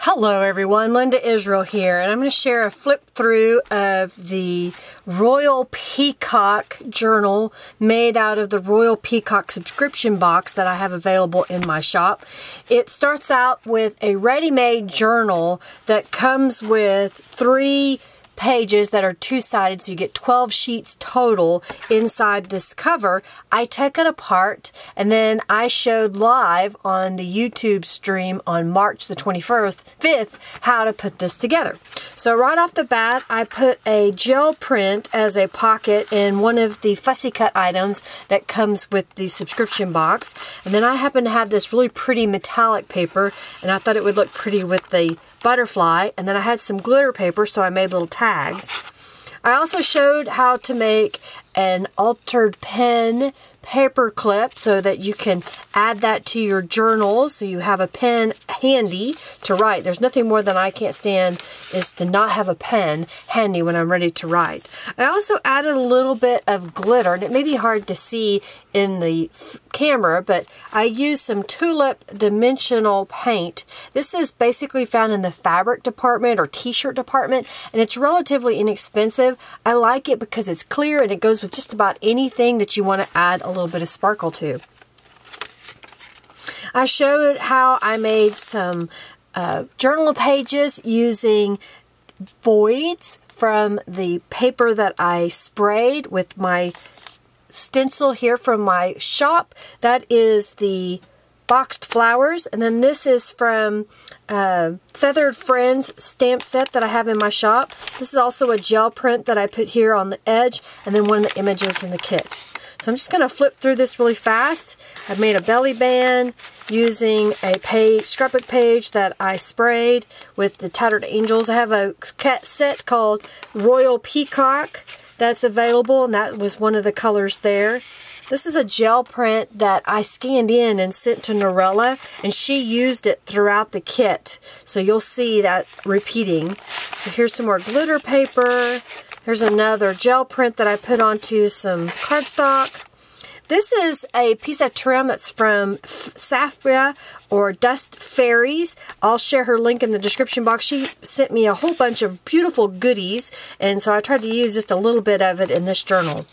Hello everyone, Linda Israel here, and I'm going to share a flip through of the Royal Peacock journal made out of the Royal Peacock subscription box that I have available in my shop. It starts out with a ready-made journal that comes with 3 pages that are two-sided, so you get 12 sheets total inside this cover. I took it apart and then I showed live on the YouTube stream on March the 5th how to put this together. So right off the bat, I put a gel print as a pocket in one of the fussy cut items that comes with the subscription box, and then I happen to have this really pretty metallic paper, and I thought it would look pretty with the butterfly, and then I had some glitter paper, so I made little tags. I also showed how to make an altered pen paper clip so that you can add that to your journals so you have a pen handy to write. There's nothing more than I can't stand is to not have a pen handy when I'm ready to write. I also added a little bit of glitter, and it may be hard to see in the camera, but I used some tulip dimensional paint. This is basically found in the fabric department or t-shirt department, and it's relatively inexpensive. I like it because it's clear and it goes with just about anything that you want to add a little bit of sparkle to. I showed how I made some journal pages using voids from the paper that I sprayed with my stencil here from my shop. That is the boxed flowers, and then this is from Feathered Friends stamp set that I have in my shop. This is also a gel print that I put here on the edge, and then one of the images in the kit. So I'm just going to flip through this really fast. I've made a belly band using a scrapbook page that I sprayed with the Tattered Angels. I have a set called Royal Peacock that's available, and that was one of the colors there. This is a gel print that I scanned in and sent to Norella, and she used it throughout the kit. So you'll see that repeating. So here's some more glitter paper. Here's another gel print that I put onto some cardstock. This is a piece of trim that's from Safia or Dust Fairies. I'll share her link in the description box. She sent me a whole bunch of beautiful goodies, and so I tried to use just a little bit of it in this journal.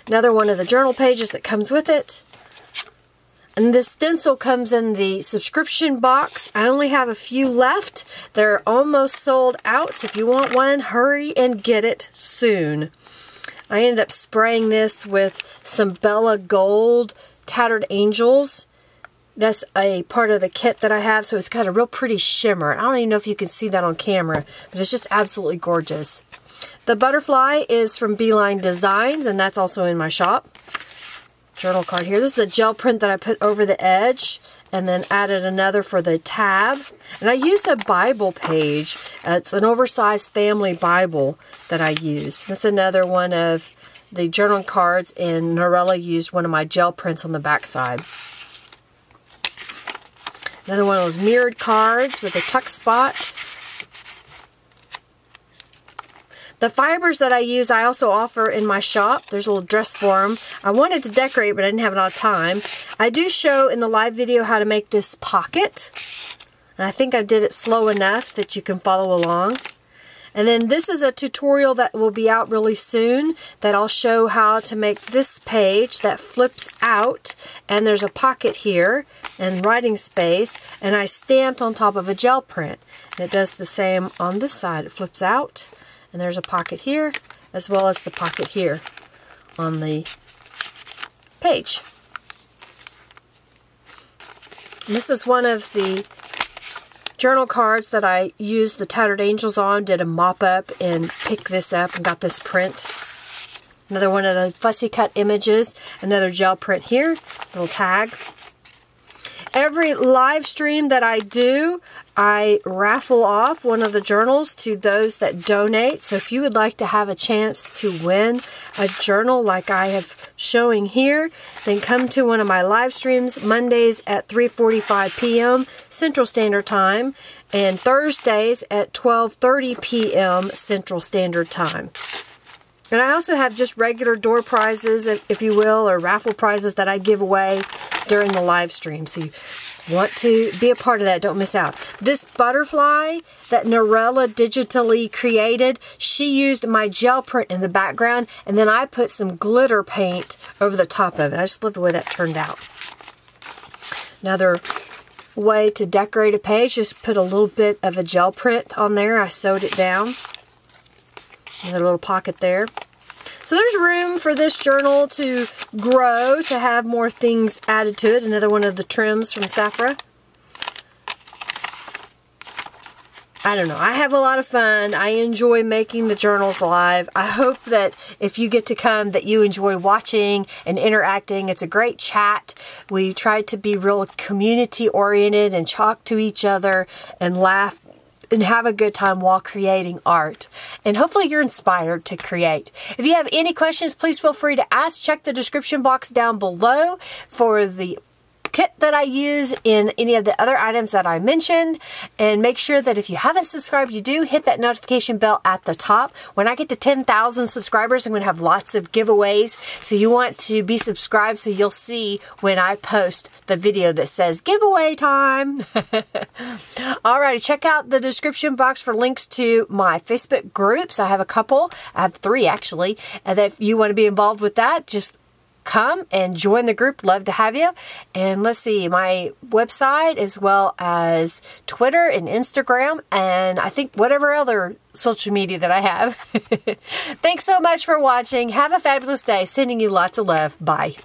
Another one of the journal pages that comes with it. And this stencil comes in the subscription box. I only have a few left. They're almost sold out, so if you want one, hurry and get it soon. I ended up spraying this with some Bella Gold Tattered Angels. That's a part of the kit that I have, so it's got a real pretty shimmer. I don't even know if you can see that on camera, but it's just absolutely gorgeous. The butterfly is from Beeline Designs, and that's also in my shop. Journal card here. This is a gel print that I put over the edge and then added another for the tab. And I used a Bible page. It's an oversized family Bible that I use. That's another one of the journal cards, and Norella used one of my gel prints on the back side. Another one of those mirrored cards with a tuck spot. The fibers that I use, I also offer in my shop. There's a little dress form. I wanted to decorate, but I didn't have a lot of time. I do show in the live video how to make this pocket. And I think I did it slow enough that you can follow along. And then this is a tutorial that will be out really soon that I'll show how to make this page that flips out. And there's a pocket here and writing space. And I stamped on top of a gel print. And it does the same on this side. It flips out. And there's a pocket here, as well as the pocket here on the page. And this is one of the journal cards that I used the Tattered Angels on, did a mop up and picked this up and got this print. Another one of the fussy cut images, another gel print here, little tag. Every live stream that I do, I raffle off one of the journals to those that donate. So if you would like to have a chance to win a journal like I have showing here, then come to one of my live streams Mondays at 3:45 p.m. Central Standard Time and Thursdays at 12:30 p.m. Central Standard Time. And I also have just regular door prizes, if you will, or raffle prizes that I give away during the live stream. So you want to be a part of that, don't miss out. This butterfly that Norella digitally created, she used my gel print in the background, and then I put some glitter paint over the top of it. I just love the way that turned out. Another way to decorate a page, just put a little bit of a gel print on there. I sewed it down. Another little pocket there. So there's room for this journal to grow, to have more things added to it. Another one of the trims from Safra. I don't know. I have a lot of fun. I enjoy making the journals live. I hope that if you get to come, that you enjoy watching and interacting. It's a great chat. We try to be real community oriented and talk to each other and laugh and have a good time while creating art. And hopefully you're inspired to create. If you have any questions, please feel free to ask. Check the description box down below for the kit that I use in any of the other items that I mentioned. And make sure that if you haven't subscribed, you do hit that notification bell at the top. When I get to 10,000 subscribers, I'm going to have lots of giveaways. So you want to be subscribed so you'll see when I post the video that says giveaway time. Alrighty, check out the description box for links to my Facebook groups. I have a couple. I have 3 actually. And if you want to be involved with that, just come and join the group. Love to have you. And let's see, my website as well as Twitter and Instagram, and I think whatever other social media that I have. Thanks so much for watching. Have a fabulous day. Sending you lots of love. Bye.